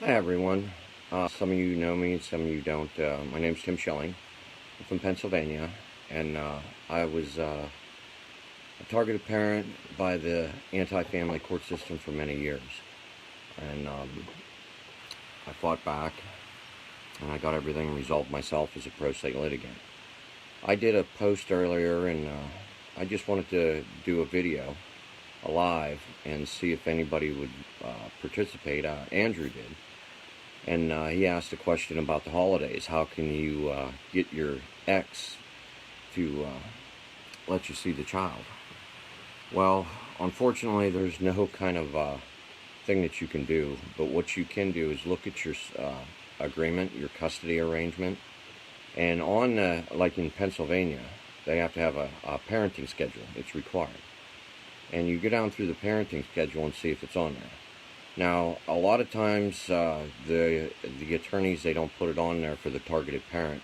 Hi everyone. Some of you know me, some of you don't. My name's Tim Schilling. I'm from Pennsylvania, and I was a targeted parent by the anti-family court system for many years. And I fought back, and I got everything resolved myself as a pro se litigant. I did a post earlier, and I just wanted to do a video, live, and see if anybody would participate. Andrew did. And he asked a question about the holidays. How can you get your ex to let you see the child? Well, unfortunately, there's no kind of thing that you can do. But what you can do is look at your agreement, your custody arrangement. And on, like in Pennsylvania, they have to have a parenting schedule. It's required. And you go down through the parenting schedule and see if it's on there. Now, a lot of times, the attorneys, they don't put it on there for the targeted parent.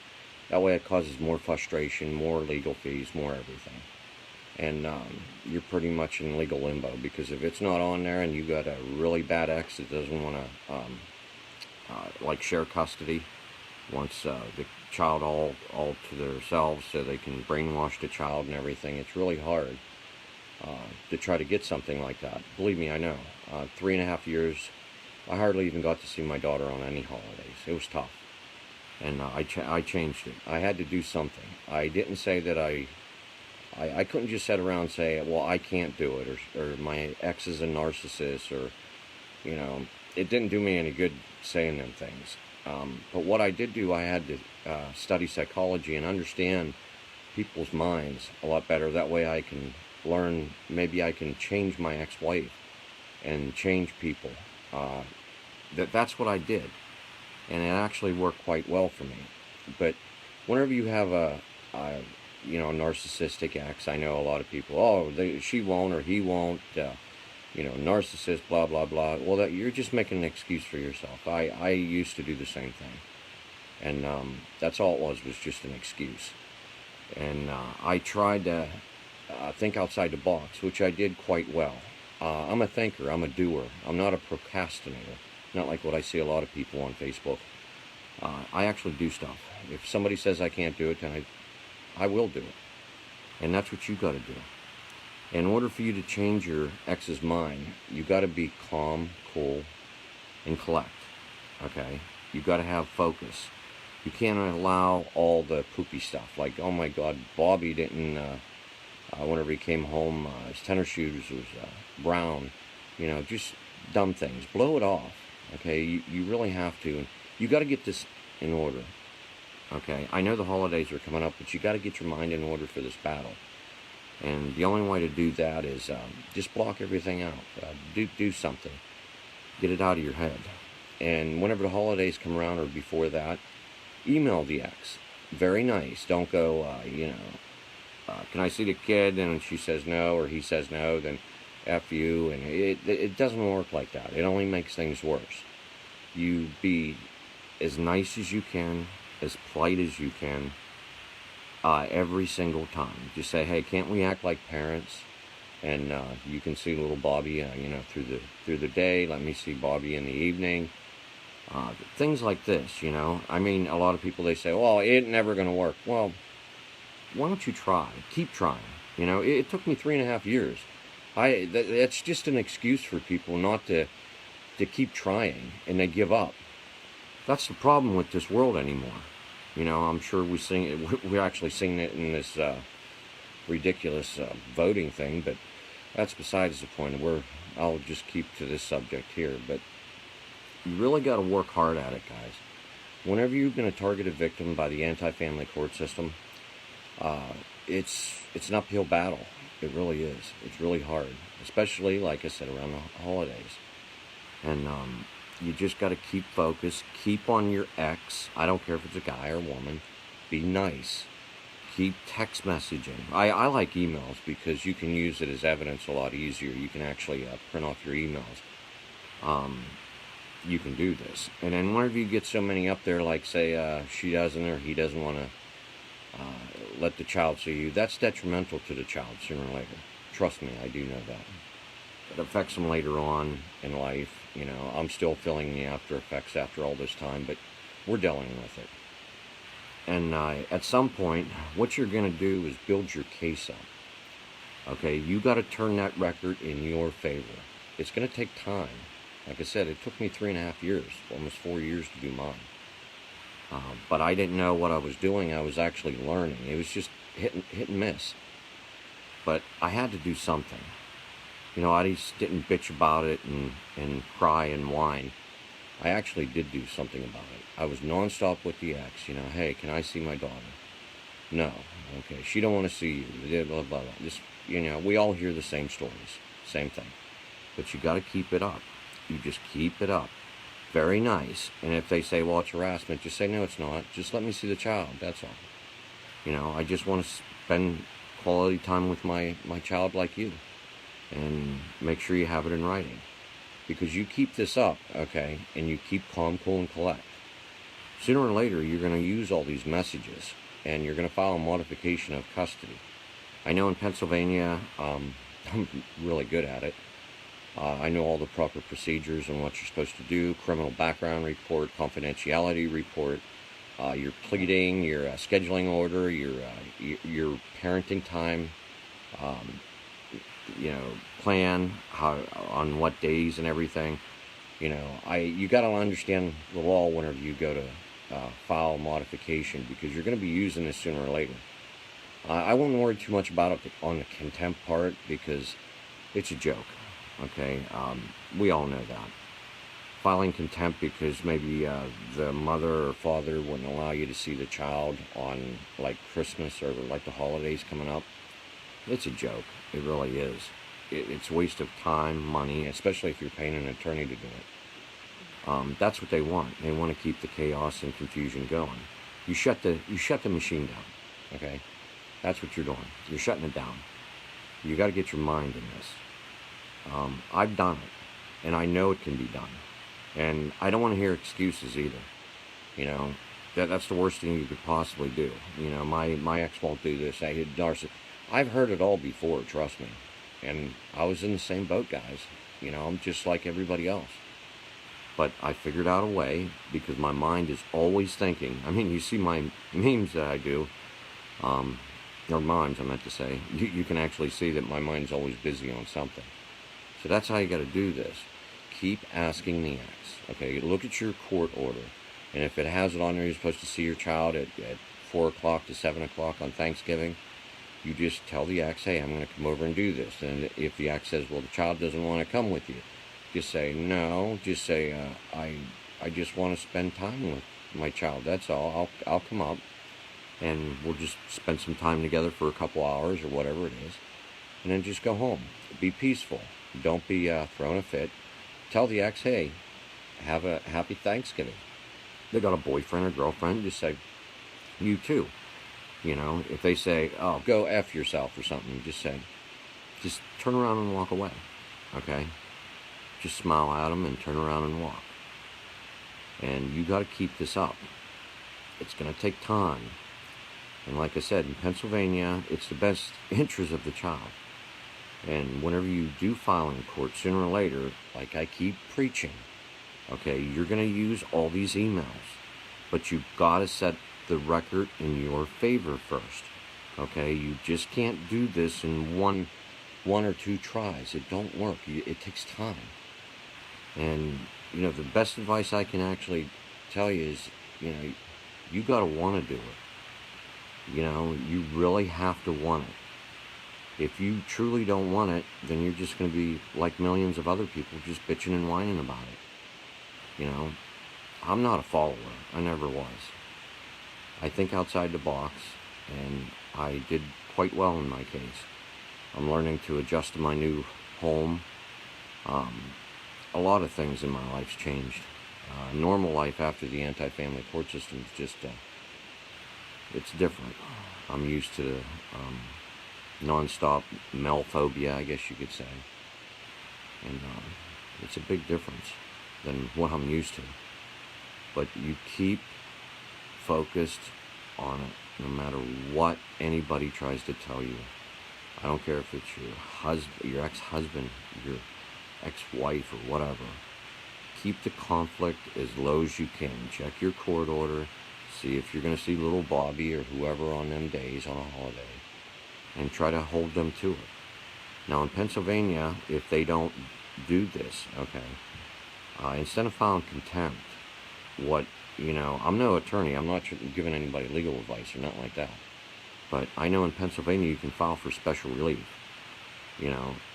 That way it causes more frustration, more legal fees, more everything. And you're pretty much in legal limbo, because if it's not on there and you got a really bad ex that doesn't want to, like, share custody, wants the child all to themselves so they can brainwash the child and everything, it's really hard to try to get something like that. Believe me, I know. 3.5 years, I hardly even got to see my daughter on any holidays. It was tough. And I changed it. I had to do something. I didn't say that I couldn't just sit around and say, well, I can't do it, or my ex is a narcissist, or, you know, it didn't do me any good saying them things. But what I did do, I had to study psychology and understand people's minds a lot better. That way I can learn, maybe I can change my ex-wife and change people. That's what I did, and it actually worked quite well for me. But whenever you have a narcissistic ex, I know a lot of people, she won't or he won't, narcissist, blah blah blah. Well, you're just making an excuse for yourself. I used to do the same thing, and that's all it was just an excuse. And I tried to think outside the box, which I did quite well. I'm a thinker, I'm a doer, I'm not a procrastinator, not like what I see a lot of people on Facebook. I actually do stuff. If somebody says I can't do it, then I will do it. And that's what you got to do. In order for you to change your ex's mind, you got to be calm, cool, and collect. Okay? You got to have focus. You can't allow all the poopy stuff, like, oh my God, Bobby didn't, whenever he came home, his tennis shoes was brown. Just dumb things. Blow it off, okay? You really have to. You got to get this in order, okay? I know the holidays are coming up, but you got to get your mind in order for this battle. And the only way to do that is just block everything out. Do something. Get it out of your head. And whenever the holidays come around, or before that, email the ex. Very nice. Don't go, can I see the kid? And she says no, or he says no, then F you. And it doesn't work like that. It only makes things worse. You be as nice as you can, as polite as you can, every single time. Just say, hey, can't we act like parents? And you can see little Bobby, through the day. Let me see Bobby in the evening. Things like this, I mean, a lot of people, they say, well, it ain't never going to work. Well, why don't you try? Keep trying. It took me 3.5 years. That's just an excuse for people not to keep trying, and they give up. That's the problem with this world anymore. I'm sure we're actually seeing it in this ridiculous voting thing, but that's besides the point. I'll just keep to this subject here. But you really got to work hard at it, guys. Whenever you've been a targeted victim by the anti-family court system, it's an uphill battle. It really is. It's really hard, especially, like I said, around the holidays. And you just got to keep focused. Keep on your ex. I don't care if it's a guy or a woman. Be nice. Keep text messaging. I like emails because you can use it as evidence a lot easier. You can actually print off your emails. You can do this. And then whenever you get so many up there, like say she doesn't or he doesn't want to let the child see you, that's detrimental to the child sooner or later. Trust me, I do know that. It affects them later on in life, You know, I'm still feeling the after effects after all this time, but we're dealing with it. And at some point, what you're going to do is build your case up. Okay, you got to turn that record in your favor. It's going to take time. Like I said, it took me 3.5 years, almost 4 years to do mine. But I didn't know what I was doing. I was actually learning. It was just hit and miss. But I had to do something. You know, I just didn't bitch about it and cry and whine. I actually did do something about it. I was nonstop with the ex. You know, hey, can I see my daughter? No. Okay, she don't want to see you. Blah, blah, blah. Just, you know, we all hear the same stories. Same thing. But you got to keep it up. You just keep it up. Very nice. And if they say, well, it's harassment, just say, no, it's not. Just let me see the child. That's all. You know, I just want to spend quality time with my child like you. And make sure you have it in writing. Because you keep this up, okay, and you keep calm, cool, and collect. Sooner or later, you're going to use all these messages, and you're going to file a modification of custody. I know in Pennsylvania, I'm really good at it. I know all the proper procedures and what you're supposed to do, criminal background report, confidentiality report, your pleading, your scheduling order, your parenting time, you know, plan, how, on what days and everything. You know, you got to understand the law whenever you go to file modification, because you're going to be using this sooner or later. I won't worry too much about it on the contempt part, because it's a joke. Okay, we all know that. Filing contempt because maybe the mother or father wouldn't allow you to see the child on like Christmas or like the holidays coming up. It's a joke. It really is. It's a waste of time, money, especially if you're paying an attorney to do it. That's what they want. They want to keep the chaos and confusion going. You shut the machine down. Okay, that's what you're doing. You're shutting it down. You got to get your mind in this. I've done it, and I know it can be done. And I don't want to hear excuses either. You know, that's the worst thing you could possibly do. You know, my ex won't do this. I've heard it all before, trust me. And I was in the same boat, guys. You know, I'm just like everybody else. But I figured out a way, because my mind is always thinking. I mean, you see my memes that I do, or mimes, I meant to say. You can actually see that my mind's always busy on something. So that's how you got to do this. Keep asking the ex. Okay, look at your court order. And if it has it on there, you're supposed to see your child at 4 o'clock to 7 o'clock on Thanksgiving. You just tell the ex, hey, I'm going to come over and do this. And if the ex says, well, the child doesn't want to come with you, just say, no. Just say, I just want to spend time with my child. That's all. I'll come up, and we'll just spend some time together for a couple hours or whatever it is. And then just go home. Be peaceful. Don't be throwing a fit. Tell the ex, hey, have a happy Thanksgiving. They got a boyfriend or girlfriend, just say, you too. You know, if they say, oh, go F yourself or something, just say, just turn around and walk away. Okay? Just smile at them and turn around and walk. And you got to keep this up. It's going to take time. And like I said, in Pennsylvania, it's the best interest of the child. And whenever you do file in court, sooner or later, like I keep preaching, okay, you're going to use all these emails. But you've got to set the record in your favor first. Okay, you just can't do this in one or two tries. It don't work. It takes time. And, you know, the best advice I can actually tell you is, you know, you got to want to do it. You know, you really have to want it. If you truly don't want it, then you're just going to be like millions of other people, just bitching and whining about it. You know, I'm not a follower. I never was. I think outside the box, and I did quite well in my case. I'm learning to adjust to my new home. A lot of things in my life's changed. Normal life after the anti-family court system is just, it's different. I'm used to non-stop male phobia, I guess you could say. And it's a big difference than what I'm used to. But you keep focused on it, no matter what anybody tries to tell you. I don't care if it's your husband, your ex-husband, your ex-wife, or whatever. keep the conflict as low as you can. Check your court order. See if you're going to see little Bobby or whoever on them days on a holiday. And try to hold them to it. Now in Pennsylvania, if they don't do this, okay, instead of filing contempt, I'm no attorney. I'm not giving anybody legal advice or nothing like that. But I know in Pennsylvania you can file for special relief,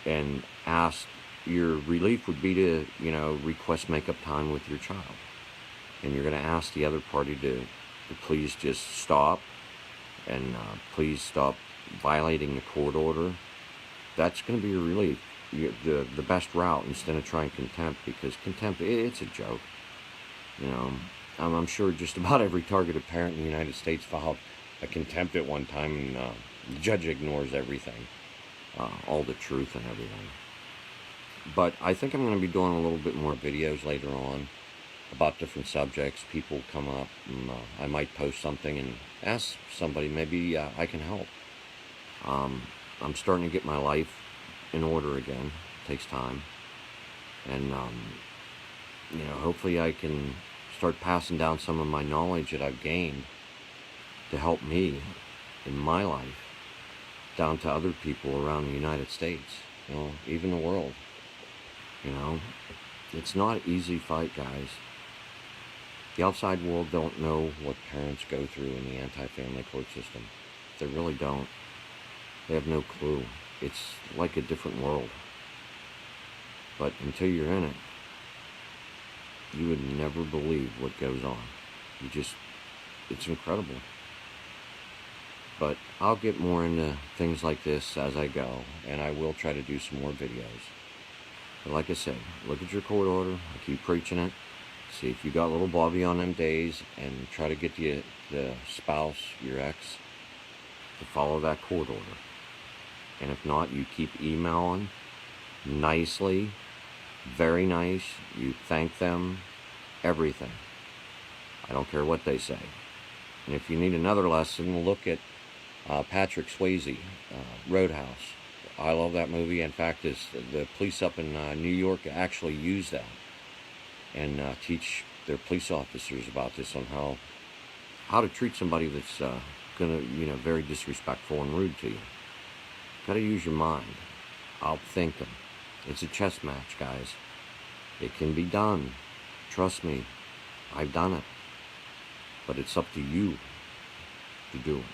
and ask, your relief would be to, request makeup time with your child. And you're going to ask the other party to please just stop, and please stop violating the court order. That's going to be your relief, the best route, instead of trying contempt, because contempt, it's a joke. I'm sure just about every targeted parent in the United States filed a contempt at one time, and the judge ignores everything, all the truth and everything. But I think I'm going to be doing a little bit more videos later on about different subjects. People come up, and I might post something and ask somebody, maybe I can help. I'm starting to get my life in order again. It takes time. And, hopefully I can start passing down some of my knowledge that I've gained to help me in my life down to other people around the United States, even the world. It's not an easy fight, guys. The outside world don't know what parents go through in the anti-family court system. They really don't. They have no clue. It's like a different world. But until you're in it, you would never believe what goes on. It's incredible. But I'll get more into things like this as I go, and I will try to do some more videos. But like I said, look at your court order. I keep preaching it. See if you got little Bobby on them days, and try to get the spouse, your ex, to follow that court order. And if not, you keep emailing nicely, very nice. You thank them, everything. I don't care what they say. And if you need another lesson, look at Patrick Swayze, Roadhouse. I love that movie. In fact, the police up in New York actually use that and teach their police officers about this, on how to treat somebody that's gonna, very disrespectful and rude to you. Got to use your mind. Outthink them. It's a chess match, guys. It can be done. Trust me, I've done it. But it's up to you to do it.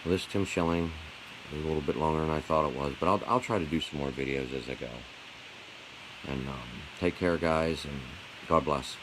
Well, this is Tim Schilling. It was a little bit longer than I thought it was, but I'll try to do some more videos as I go. And take care, guys, and God bless.